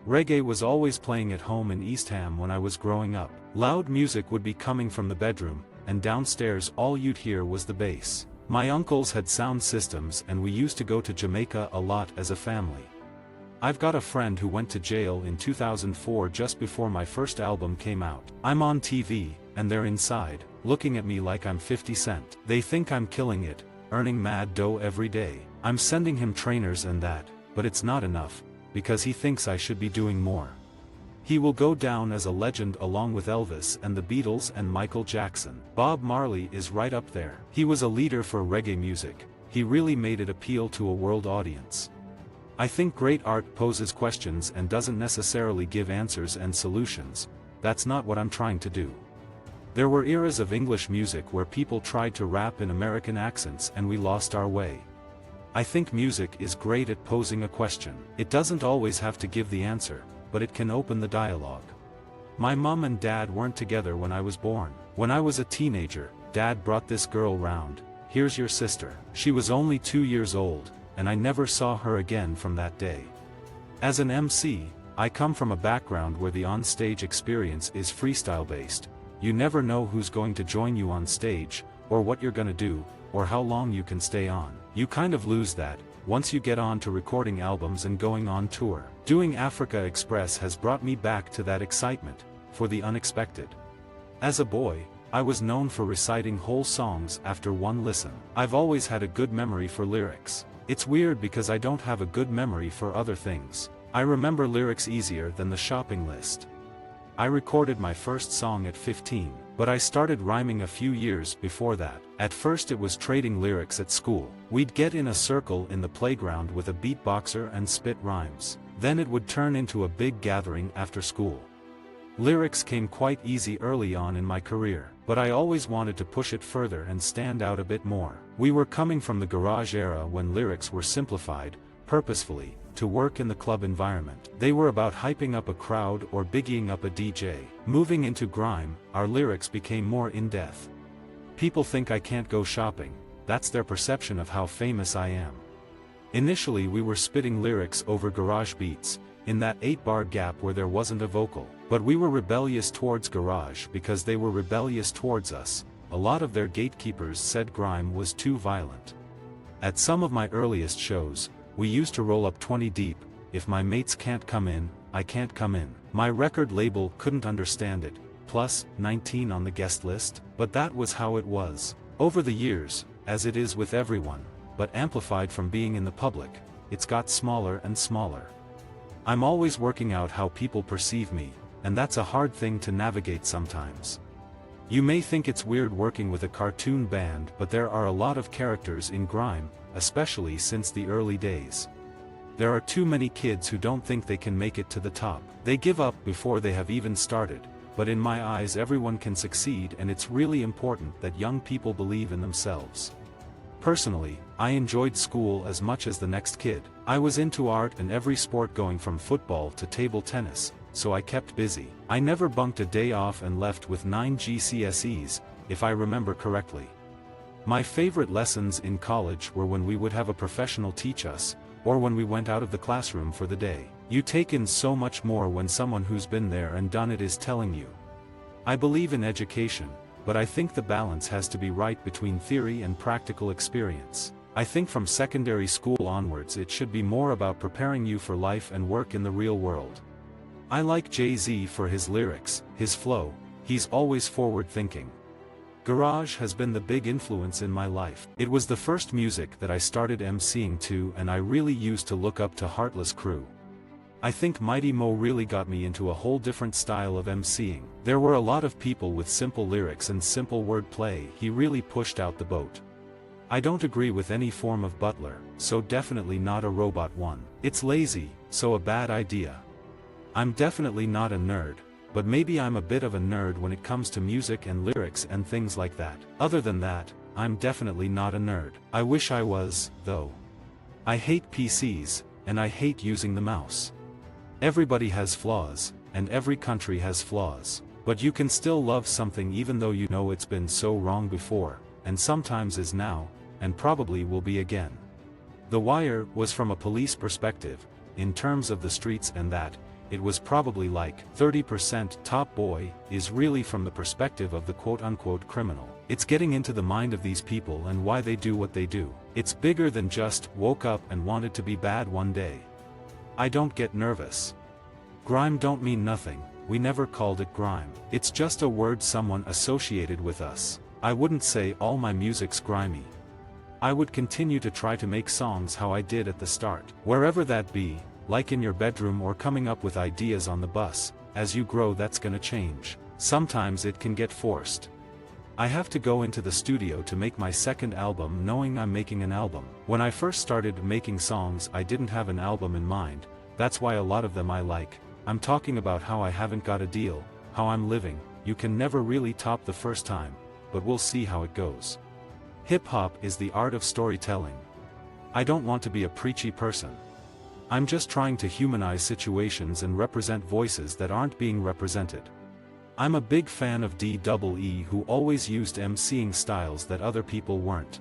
Reggae was always playing at home in East Ham when I was growing up. Loud music would be coming from the bedroom, and downstairs all you'd hear was the bass. My uncles had sound systems and we used to go to Jamaica a lot as a family. I've got a friend who went to jail in 2004 just before my first album came out. I'm on TV, and they're inside, looking at me like I'm 50 Cent. They think I'm killing it, earning mad dough every day. I'm sending him trainers and that, but it's not enough, because he thinks I should be doing more. He will go down as a legend along with Elvis and the Beatles and Michael Jackson. Bob Marley is right up there. He was a leader for reggae music. He really made it appeal to a world audience. I think great art poses questions and doesn't necessarily give answers and solutions. That's not what I'm trying to do. There were eras of English music where people tried to rap in American accents and we lost our way. I think music is great at posing a question. It doesn't always have to give the answer, but it can open the dialogue. My mom and dad weren't together when I was born. When I was a teenager, dad brought this girl round. Here's your sister. She was only 2 years old, and I never saw her again from that day. As an MC, I come from a background where the on-stage experience is freestyle-based. You never know who's going to join you on stage, or what you're gonna do, or how long you can stay on. You kind of lose that, once you get on to recording albums and going on tour. Doing Africa Express has brought me back to that excitement, for the unexpected. As a boy, I was known for reciting whole songs after one listen. I've always had a good memory for lyrics. It's weird because I don't have a good memory for other things. I remember lyrics easier than the shopping list. I recorded my first song at 15, but I started rhyming a few years before that. At first it was trading lyrics at school. We'd get in a circle in the playground with a beatboxer and spit rhymes. Then it would turn into a big gathering after school. Lyrics came quite easy early on in my career, but I always wanted to push it further and stand out a bit more. We were coming from the garage era when lyrics were simplified, purposefully, to work in the club environment. They were about hyping up a crowd or bigging up a DJ. Moving into grime, our lyrics became more in-depth. People think I can't go shopping. That's their perception of how famous I am. Initially we were spitting lyrics over garage beats, in that 8-bar gap where there wasn't a vocal. But we were rebellious towards garage because they were rebellious towards us. A lot of their gatekeepers said grime was too violent. At some of my earliest shows, we used to roll up 20 deep. If my mates can't come in, I can't come in. My record label couldn't understand it, plus 19 on the guest list, but that was how it was. Over the years, as it is with everyone, but amplified from being in the public, it's got smaller and smaller. I'm always working out how people perceive me, and that's a hard thing to navigate sometimes. You may think it's weird working with a cartoon band, but there are a lot of characters in grime, especially since the early days. There are too many kids who don't think they can make it to the top. They give up before they have even started, but in my eyes everyone can succeed, and it's really important that young people believe in themselves. Personally, I enjoyed school as much as the next kid. I was into art and every sport, going from football to table tennis, so I kept busy. I never bunked a day off and left with 9 GCSEs, if I remember correctly. My favorite lessons in college were when we would have a professional teach us, or when we went out of the classroom for the day. You take in so much more when someone who's been there and done it is telling you. I believe in education, but I think the balance has to be right between theory and practical experience. I think from secondary school onwards it should be more about preparing you for life and work in the real world. I like Jay-Z for his lyrics, his flow. He's always forward-thinking. Garage has been the big influence in my life. It was the first music that I started MCing to, and I really used to look up to Heartless Crew. I think Mighty Mo really got me into a whole different style of MCing. There were a lot of people with simple lyrics and simple wordplay. He really pushed out the boat. I don't agree with any form of Butler, so definitely not a robot one. It's lazy, so a bad idea. I'm definitely not a nerd, but maybe I'm a bit of a nerd when it comes to music and lyrics and things like that. Other than that, I'm definitely not a nerd. I wish I was, though. I hate PCs, and I hate using the mouse. Everybody has flaws, and every country has flaws. But you can still love something even though you know it's been so wrong before, and sometimes is now, and probably will be again. The Wire was from a police perspective, in terms of the streets and that. it was probably like 30% Top Boy is really from the perspective of the quote-unquote criminal. It's getting into the mind of these people and why they do what they do. It's bigger than just woke up and wanted to be bad one day. I don't get nervous. Grime don't mean nothing, we never called it grime. It's just a word someone associated with us. I wouldn't say all my music's grimy. I would continue to try to make songs how I did at the start. Wherever that be, like in your bedroom or coming up with ideas on the bus. As you grow that's gonna change. Sometimes it can get forced. I have to go into the studio to make my second album knowing I'm making an album. When I first started making songs I didn't have an album in mind, that's why a lot of them I like. I'm talking about how I haven't got a deal, how I'm living. You can never really top the first time, but we'll see how it goes. Hip-hop is the art of storytelling. I don't want to be a preachy person. I'm just trying to humanize situations and represent voices that aren't being represented. I'm a big fan of D.E.E. who always used MCing styles that other people weren't.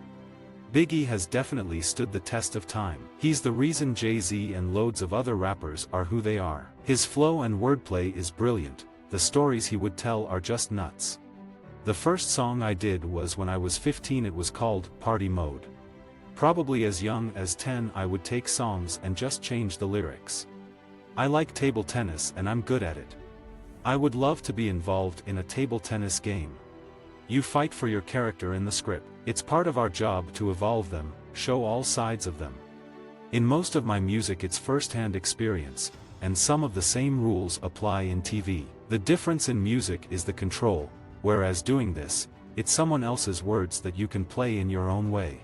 Biggie has definitely stood the test of time. He's the reason Jay-Z and loads of other rappers are who they are. His flow and wordplay is brilliant, the stories he would tell are just nuts. The first song I did was when I was 15, it was called Party Mode. Probably as young as 10 I would take songs and just change the lyrics. I like table tennis and I'm good at it. I would love to be involved in a table tennis game. You fight for your character in the script. It's part of our job to evolve them, show all sides of them. In most of my music it's first-hand experience, and some of the same rules apply in TV. The difference in music is the control, whereas doing this, it's someone else's words that you can play in your own way.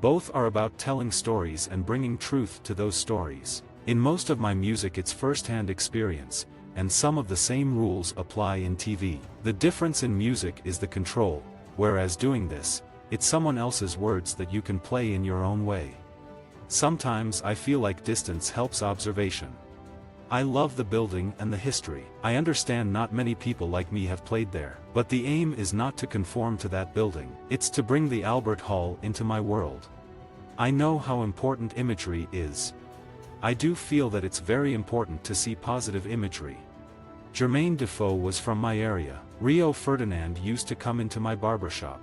Both are about telling stories and bringing truth to those stories. In most of my music it's first-hand experience, and some of the same rules apply in TV. The difference in music is the control, whereas doing this, it's someone else's words that you can play in your own way. Sometimes I feel like distance helps observation. I love the building and the history. I understand not many people like me have played there, but the aim is not to conform to that building, it's to bring the Albert Hall into my world. I know how important imagery is. I do feel that it's very important to see positive imagery. Jermaine Defoe was from my area. Rio Ferdinand used to come into my barbershop.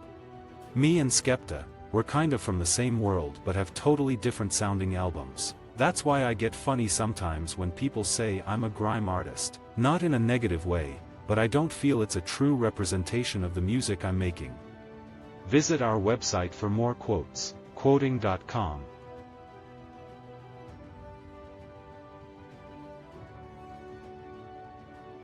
Me and Skepta, we're kind of from the same world but have totally different sounding albums. That's why I get funny sometimes when people say I'm a grime artist. Not in a negative way, but I don't feel it's a true representation of the music I'm making. Visit our website for more quotes, quoting.com.